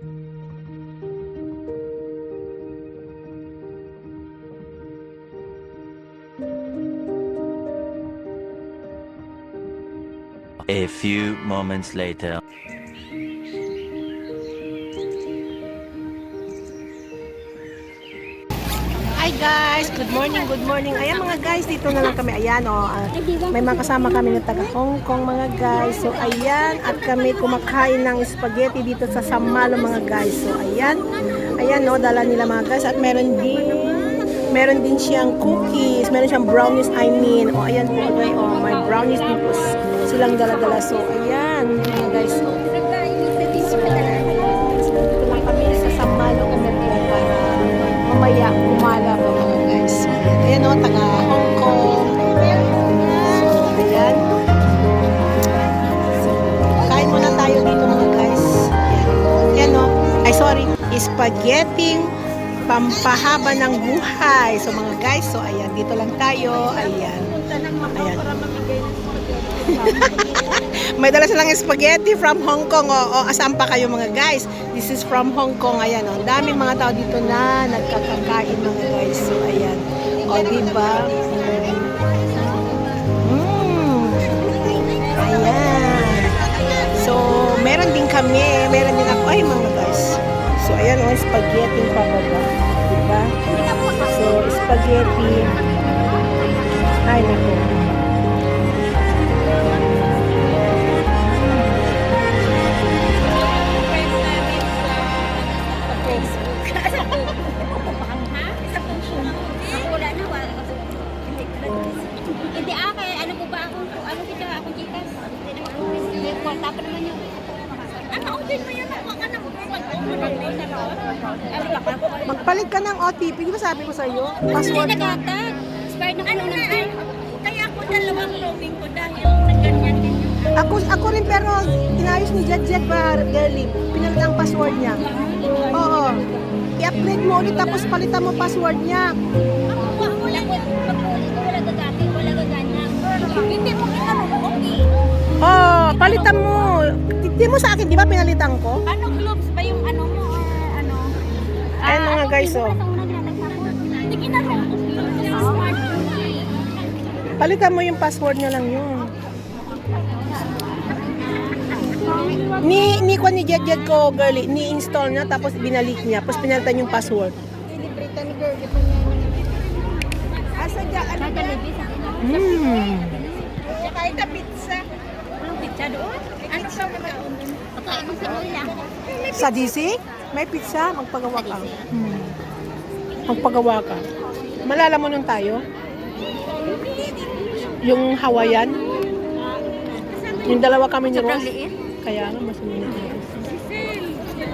A few moments later. Hi guys, good morning, good morning. Ayan mga guys, dito na lang kami. Ayan may mga kasama kami na taga Hong Kong mga guys. So ayan, at kami kumakain ng spaghetti dito sa Sammalo mga guys. So ayan, dala nila mga guys. At meron din siyang cookies, meron siyang brownies ayan po guys, may brownies din po silang dala-dala. So ayan mga guys. So dito lang kami sa Sammalo para mamaya umala pa mga guys. So, ayan taga Hong Kong. So, ayan. So, kain muna tayo dito mga guys. Ayan spaghetti pampahaba ng buhay. So, mga guys, so ayan, dito lang tayo. Ayan. May dala silang spaghetti from Hong Kong. Asan pa kayo mga guys? This is from Hong Kong. Ayan, ang daming mga tao dito na nagkakakain mga guys. So, ayan. Diba? Ayan. So, meron din ako. Ay, mga guys. So, ayan, spaghetti pababa. Diba? So, spaghetti. Ay, nako. Hindi ano po ba akong kita akong chikas. Kwarta pa naman yun. Din mo yan ako ka na magpalit ka ng OTP. Di ba sabi ko sa iyo? Password mo. Expired na ano na. Kaya ako dalawang roaming ko dahil nagganyan din yung Ako rin pero inayos ni Jet ba girlie. Pinalit ang password niya. Oo. I-upgrade mo ulit tapos palitan mo password niya. Hindi mo okay. Palitan mo. Hindi mo sa akin, di ba pinalitan ko? Ano globes ba yung ano mo or ano? Ayan mga guys, Hindi ginagawa ko. Palitan mo yung password niya lang yun. Ni Jet ko, girlie, ni-install niya tapos binalik niya, tapos pinalitan yung password. Celebrate ni girl, asa dyan, ano ba? Kahit na pizza. Anong pizza doon? Ano sa mga pagkain mo Pinoy lang? Sa DC? May pizza? Magpagawa ka. Magpagawa ka. Malalamunan tayo? Yung Hawaiian? Yung dalawa kami ni Ross? Kaya nga, mas ulit.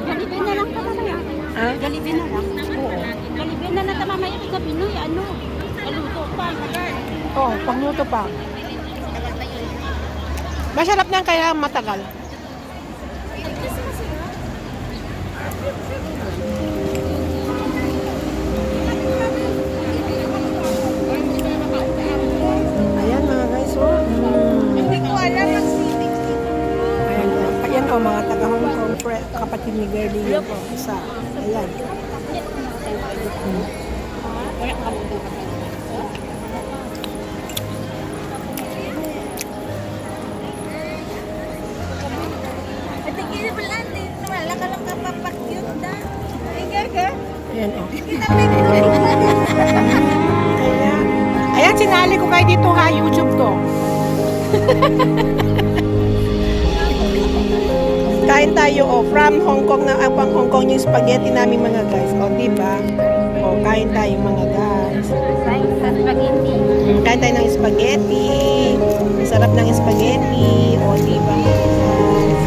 Galibin na lang ka mamaya. Ha? Galibin na lang? Oo. Galibin na lang ka mamaya sa Pinoy. Ano? Kaluto pa. Oo, pangluto pa. Masarap na kaya matagal. Ayan mga guys, Hindi ko alam ang sinig. Ayan mga taga Hong Kong, kapatid ni Girlie yun po. Isa. Ayan. Ayan Ayan, sinali ko kayo dito ha, YouTube ko. Kain tayo from Hong Kong na pang Hong Kong yung spaghetti namin mga guys. Diba? Kain tayo mga guys. Spaghetti. Kain tayo ng spaghetti. Masarap ng spaghetti. Diba mga guys?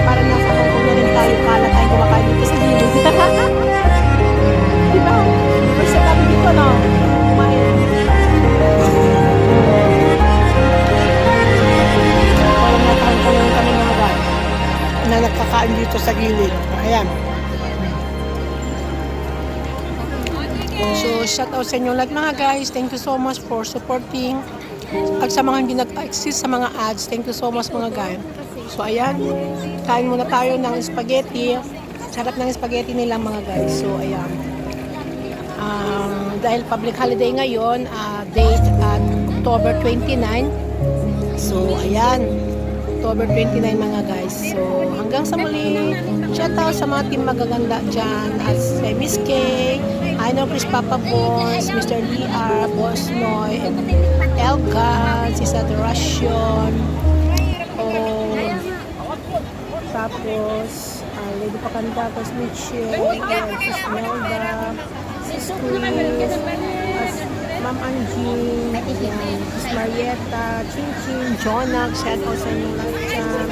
Para nasa Hong Kong na rin tayo. Kala tayo kumakain dito sa gilid. Diba? First sa kami dito, no? Kumain. Parang nakain ko lang kami mga guys na nagkakain dito sa gilid. Ayan. So, shout out sa inyo lahat mga guys. Thank you so much for supporting At sa mga hindi nag-exist sa mga ads, thank you so much mga guys. So ayan, kain muna tayo ng spaghetti. Sarap ng spaghetti nila mga guys. So ayan. Dahil public holiday ngayon, date at October 29. So ayan, October 29 mga guys. So hanggang sa muli, shout out sa mga team magaganda dyan. At si Miss K, I know Chris Papa Boss, Mr. DR, Boss Noy, and Elga, si Saturasyon, tapos Lady Pakanda, tapos Mitchell, si Smelda, si Chris, Ma'am Anjing, Sis Marietta, Chin Chin, Jonak, shout out sa inyo lahat dyan.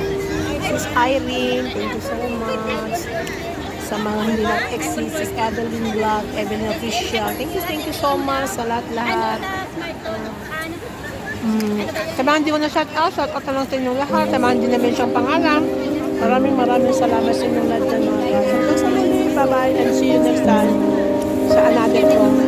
Sis Irene, thank you so much. Sa mga hindi nag-exist, Sis Adeline Vlog, Evelyn Official, thank you so much sa lahat-lahat. Sa mga hindi ko na shout out na lang sa inyong lahat. Sa mga hindi na mention pangalan, maraming salamat sa inyong lahat dyan mga guys. Hanggang sa muli, bye-bye and see you next time sa another vlog.